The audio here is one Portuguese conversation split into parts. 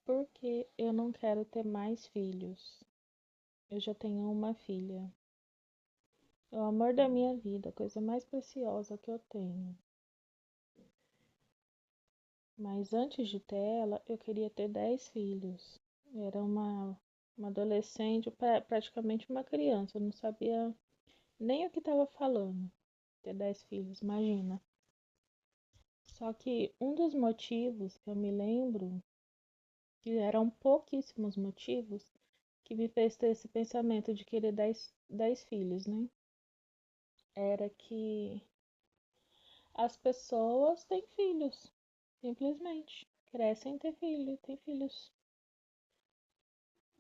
Porque eu não quero ter mais filhos. Eu já tenho uma filha. É o amor da minha vida, a coisa mais preciosa que eu tenho. Mas antes de ter ela, eu queria ter 10 filhos. Eu era uma adolescente, praticamente uma criança. Eu não sabia nem o que estava falando. Ter 10 filhos, imagina. Só que um dos motivos que eu me lembro, que eram pouquíssimos motivos, que me fez ter esse pensamento de querer dez filhos, né? Era que as pessoas têm filhos, simplesmente. Crescem ter filho, têm filhos.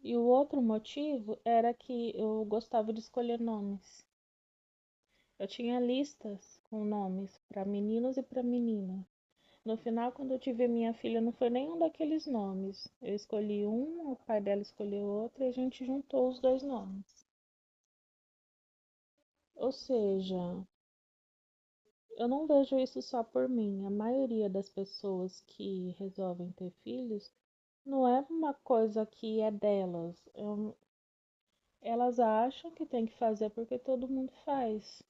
E o outro motivo era que eu gostava de escolher nomes. Eu tinha listas com nomes para meninos e para menina. No final, quando eu tive a minha filha, não foi nenhum daqueles nomes. Eu escolhi um, o pai dela escolheu outro e a gente juntou os dois nomes. Ou seja, eu não vejo isso só por mim. A maioria das pessoas que resolvem ter filhos não é uma coisa que é delas. Elas acham que tem que fazer porque todo mundo faz.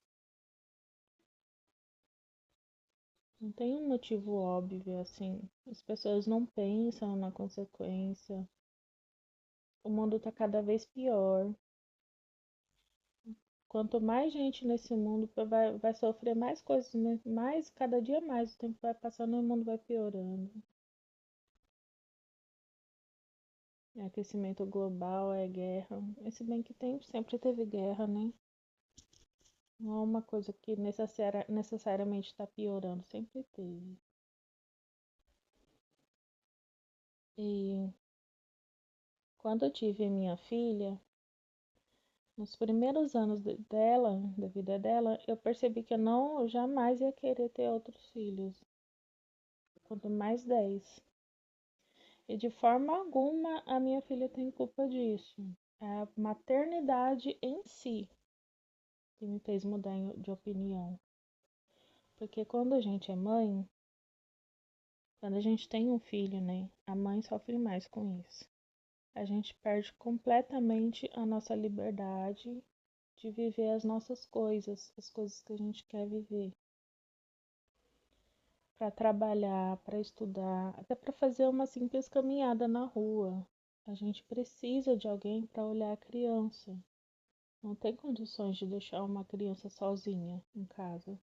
Não tem um motivo óbvio assim. As pessoas não pensam na consequência. O mundo tá cada vez pior. Quanto mais gente nesse mundo vai sofrer mais coisas, né? Mais, cada dia mais o tempo vai passando e o mundo vai piorando. É aquecimento global, é guerra. Se bem que sempre teve guerra, né? Não é uma coisa que necessariamente está piorando, sempre teve. E quando eu tive minha filha, nos primeiros anos dela, da vida dela, eu percebi que eu jamais ia querer ter outros filhos, quanto mais 10. E de forma alguma a minha filha tem culpa disso. É a maternidade em si que me fez mudar de opinião. Porque quando a gente é mãe, quando a gente tem um filho, né, a mãe sofre mais com isso. A gente perde completamente a nossa liberdade de viver as nossas coisas, as coisas que a gente quer viver. Para trabalhar, para estudar, até para fazer uma simples caminhada na rua. A gente precisa de alguém para olhar a criança. Não tem condições de deixar uma criança sozinha em casa.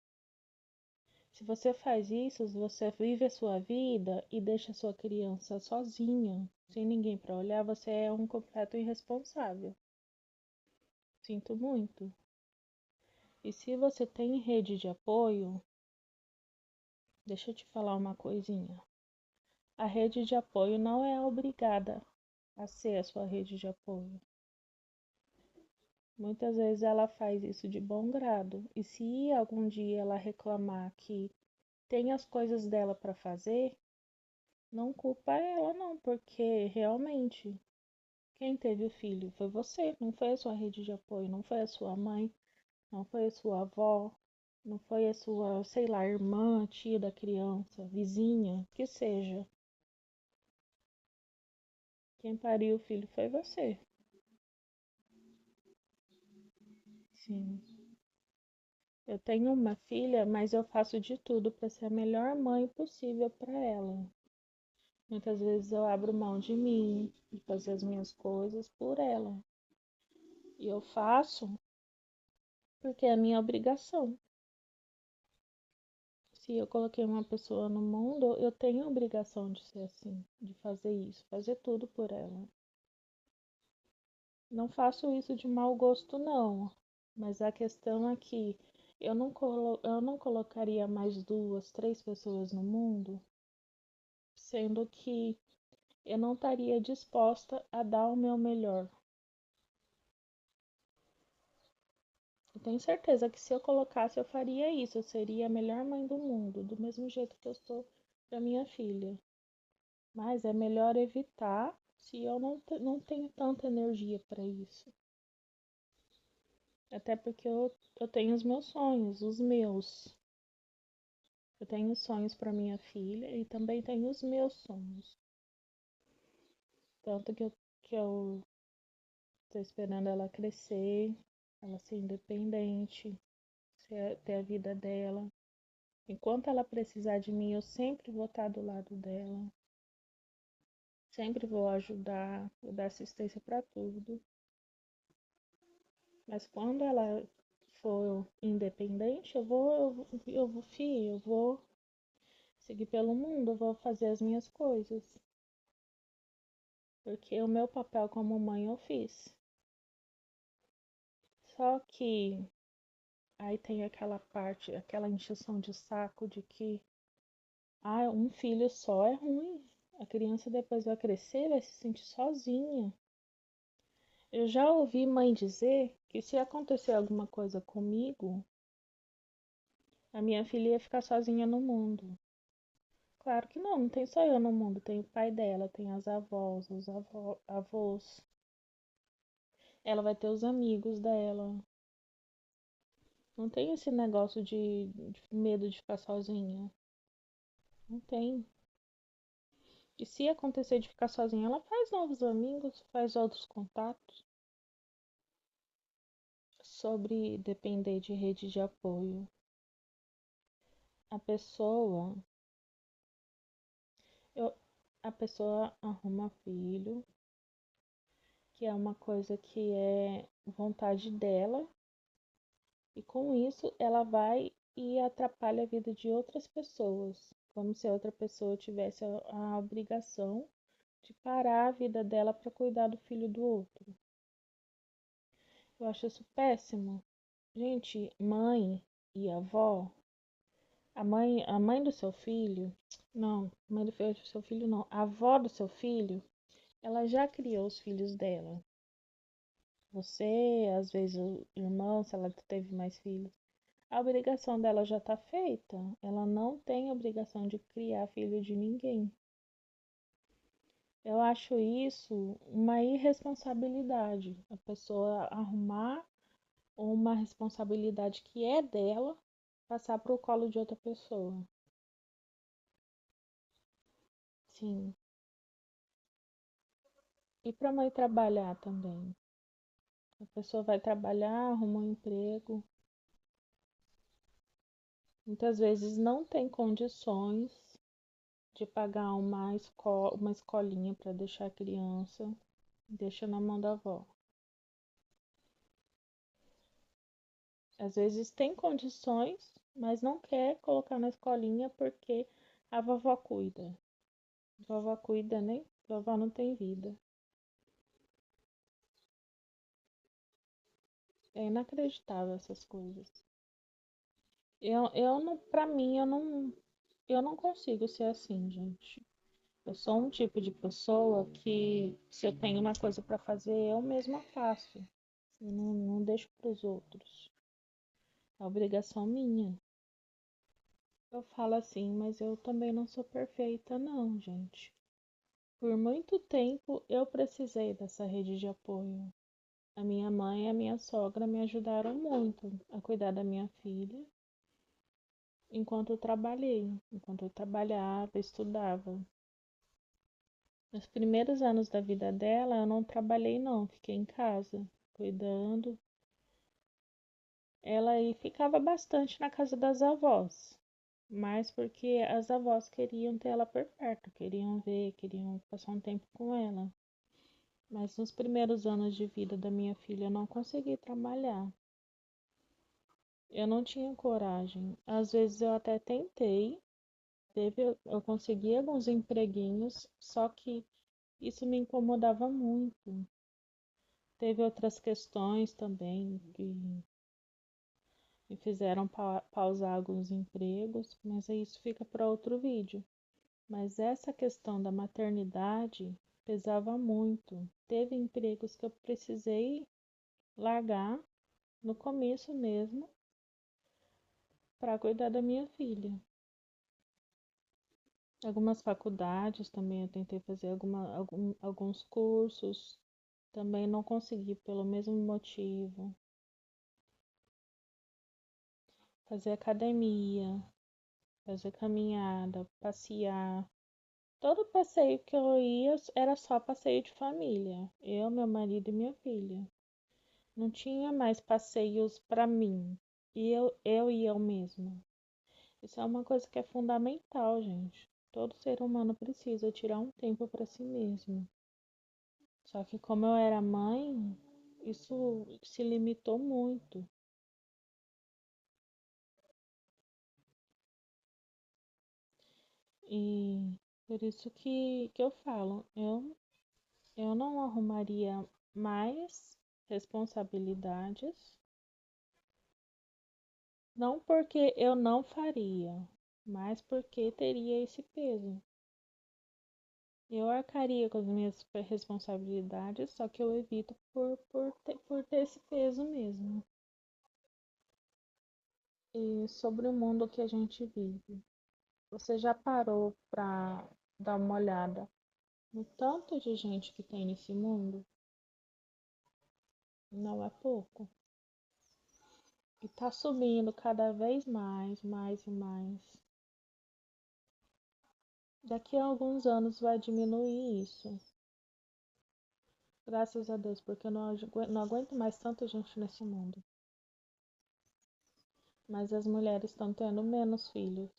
Se você faz isso, você vive a sua vida e deixa a sua criança sozinha, sem ninguém para olhar, você é um completo irresponsável. Sinto muito. E se você tem rede de apoio, deixa eu te falar uma coisinha. A rede de apoio não é obrigada a ser a sua rede de apoio. Muitas vezes ela faz isso de bom grado. E se algum dia ela reclamar que tem as coisas dela para fazer, não culpa ela não, porque realmente quem teve o filho foi você, não foi a sua rede de apoio, não foi a sua mãe, não foi a sua avó, não foi a sua, sei lá, irmã, tia da criança, vizinha, que seja. Quem pariu o filho foi você. Sim. Eu tenho uma filha, mas eu faço de tudo para ser a melhor mãe possível para ela. Muitas vezes eu abro mão de mim, de fazer as minhas coisas por ela. E eu faço porque é a minha obrigação. Se eu coloquei uma pessoa no mundo, eu tenho a obrigação de ser assim, de fazer isso, fazer tudo por ela. Não faço isso de mau gosto, não. Mas a questão é que eu não colocaria mais duas, três pessoas no mundo, sendo que eu não estaria disposta a dar o meu melhor. Eu tenho certeza que se eu colocasse, eu faria isso. Eu seria a melhor mãe do mundo, do mesmo jeito que eu sou para minha filha. Mas é melhor evitar se eu não tenho tanta energia para isso. Até porque eu tenho os meus sonhos, os meus. Eu tenho sonhos para minha filha e também tenho os meus sonhos. Tanto que eu tô esperando ela crescer, ela ser independente, ter a vida dela. Enquanto ela precisar de mim, eu sempre vou estar do lado dela. Sempre vou ajudar, vou dar assistência para tudo. Mas quando ela for independente, eu vou seguir pelo mundo, eu vou fazer as minhas coisas. Porque o meu papel como mãe eu fiz. Só que aí tem aquela parte, aquela encheção de saco de que um filho só é ruim. A criança depois vai crescer, vai se sentir sozinha. Eu já ouvi mãe dizer que se acontecer alguma coisa comigo, a minha filha ia ficar sozinha no mundo. Claro que não, não tem só eu no mundo, tem o pai dela, tem as avós, os avós. Ela vai ter os amigos dela. Não tem esse negócio de medo de ficar sozinha. Não tem. E se acontecer de ficar sozinha, ela faz novos amigos, faz outros contatos. Sobre depender de rede de apoio. A pessoa, eu, a pessoa arruma filho, que é uma coisa que é vontade dela, e com isso ela vai e atrapalha a vida de outras pessoas, como se a outra pessoa tivesse a obrigação de parar a vida dela para cuidar do filho do outro. Eu acho isso péssimo. Gente, mãe e avó, a mãe do seu filho, não, mãe do seu filho não, a avó do seu filho, ela já criou os filhos dela. Você, às vezes o irmão, se ela teve mais filhos, a obrigação dela já está feita. Ela não tem obrigação de criar filho de ninguém. Eu acho isso uma irresponsabilidade. A pessoa arrumar uma responsabilidade que é dela, passar para o colo de outra pessoa. Sim. E para a mãe trabalhar também. A pessoa vai trabalhar, arruma um emprego. Muitas vezes não tem condições de pagar uma escolinha para deixar a criança, deixa na mão da avó. Às vezes tem condições, mas não quer colocar na escolinha porque a vovó cuida. A vovó cuida, né? A vovó não tem vida. É inacreditável essas coisas. Eu não, pra mim, eu não consigo ser assim, gente. Eu sou um tipo de pessoa que, se eu tenho uma coisa para fazer, eu mesma faço. Eu não deixo para os outros. É obrigação minha. Eu falo assim, mas eu também não sou perfeita, não, gente. Por muito tempo eu precisei dessa rede de apoio. A minha mãe e a minha sogra me ajudaram muito a cuidar da minha filha enquanto eu trabalhava, estudava. Nos primeiros anos da vida dela, eu não trabalhei não, fiquei em casa, cuidando. Ela aí ficava bastante na casa das avós, mas porque as avós queriam ter ela por perto, queriam ver, queriam passar um tempo com ela. Mas nos primeiros anos de vida da minha filha eu não consegui trabalhar. Eu não tinha coragem. Às vezes eu até tentei, eu consegui alguns empreguinhos, só que isso me incomodava muito. Teve outras questões também que me fizeram pausar alguns empregos, mas isso fica para outro vídeo. Mas essa questão da maternidade pesava muito. Teve empregos que eu precisei largar no começo mesmo para cuidar da minha filha. Algumas faculdades também eu tentei fazer alguns cursos, também não consegui pelo mesmo motivo. Fazer academia, fazer caminhada, passear. Todo passeio que eu ia era só passeio de família. Eu, meu marido e minha filha. Não tinha mais passeios para mim. Eu e eu mesma. Isso é uma coisa que é fundamental, gente. Todo ser humano precisa tirar um tempo para si mesmo. Só que como eu era mãe, isso se limitou muito. E por isso que eu falo, eu não arrumaria mais responsabilidades, não porque eu não faria, mas porque teria esse peso. Eu arcaria com as minhas responsabilidades, só que eu evito por ter esse peso mesmo. E sobre o mundo que a gente vive, você já parou para dar uma olhada no tanto de gente que tem nesse mundo? Não é pouco. E tá subindo cada vez mais, mais e mais. Daqui a alguns anos vai diminuir isso. Graças a Deus, porque eu não aguento mais tanta gente nesse mundo. Mas as mulheres estão tendo menos filhos.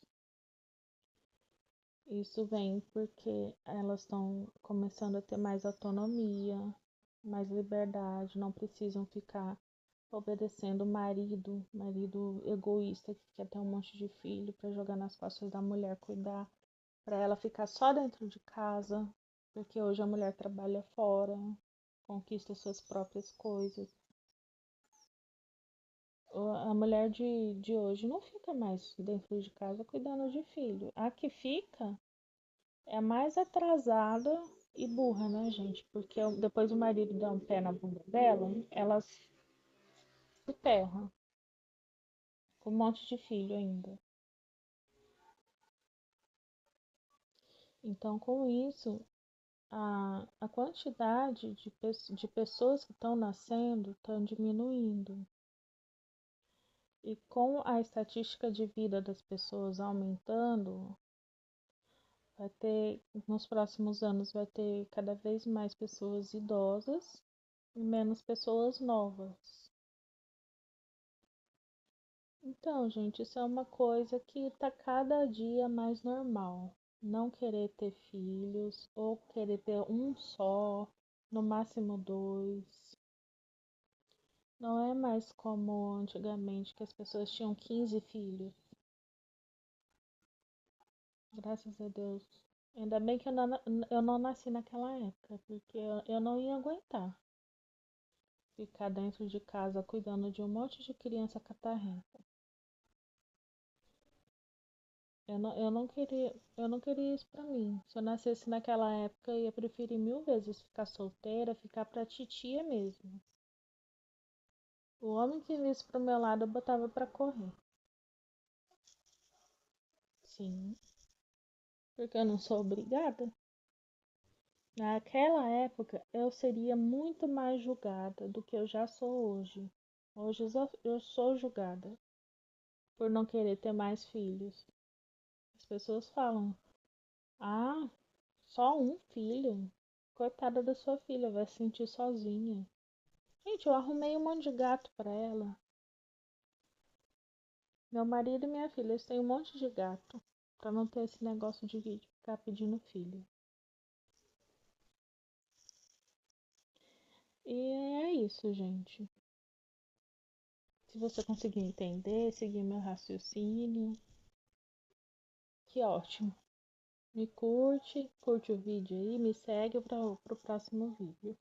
Isso vem porque elas estão começando a ter mais autonomia, mais liberdade, não precisam ficar obedecendo o marido egoísta que quer ter um monte de filho para jogar nas costas da mulher cuidar, para ela ficar só dentro de casa, porque hoje a mulher trabalha fora, conquista suas próprias coisas. A mulher de hoje não fica mais dentro de casa cuidando de filho. A que fica é a mais atrasada e burra, né, gente? Porque depois o marido dá um pé na bunda dela, ela se ferra com um monte de filho ainda. Então, com isso, a quantidade de pessoas que estão nascendo estão diminuindo. E com a estatística de vida das pessoas aumentando, vai ter, nos próximos anos, vai ter cada vez mais pessoas idosas e menos pessoas novas. Então, gente, isso é uma coisa que tá cada dia mais normal. Não querer ter filhos ou querer ter um só, no máximo dois. Não é mais como antigamente que as pessoas tinham 15 filhos. Graças a Deus. Ainda bem que eu não nasci naquela época, porque eu não ia aguentar ficar dentro de casa cuidando de um monte de criança catarrenta. Eu não queria isso pra mim. Se eu nascesse naquela época, eu ia preferir mil vezes ficar solteira, ficar pra titia mesmo. O homem que visse pro meu lado, eu botava pra correr. Sim, porque eu não sou obrigada. Naquela época, eu seria muito mais julgada do que eu já sou hoje. Hoje eu sou julgada por não querer ter mais filhos. As pessoas falam: ah, só um filho? Coitada da sua filha, vai se sentir sozinha. Gente, eu arrumei um monte de gato pra ela. Meu marido e minha filha, eles têm um monte de gato. Pra não ter esse negócio de ficar pedindo filho. E é isso, gente. Se você conseguir entender, seguir meu raciocínio, que ótimo. Me curte, curte o vídeo aí, me segue para o próximo vídeo.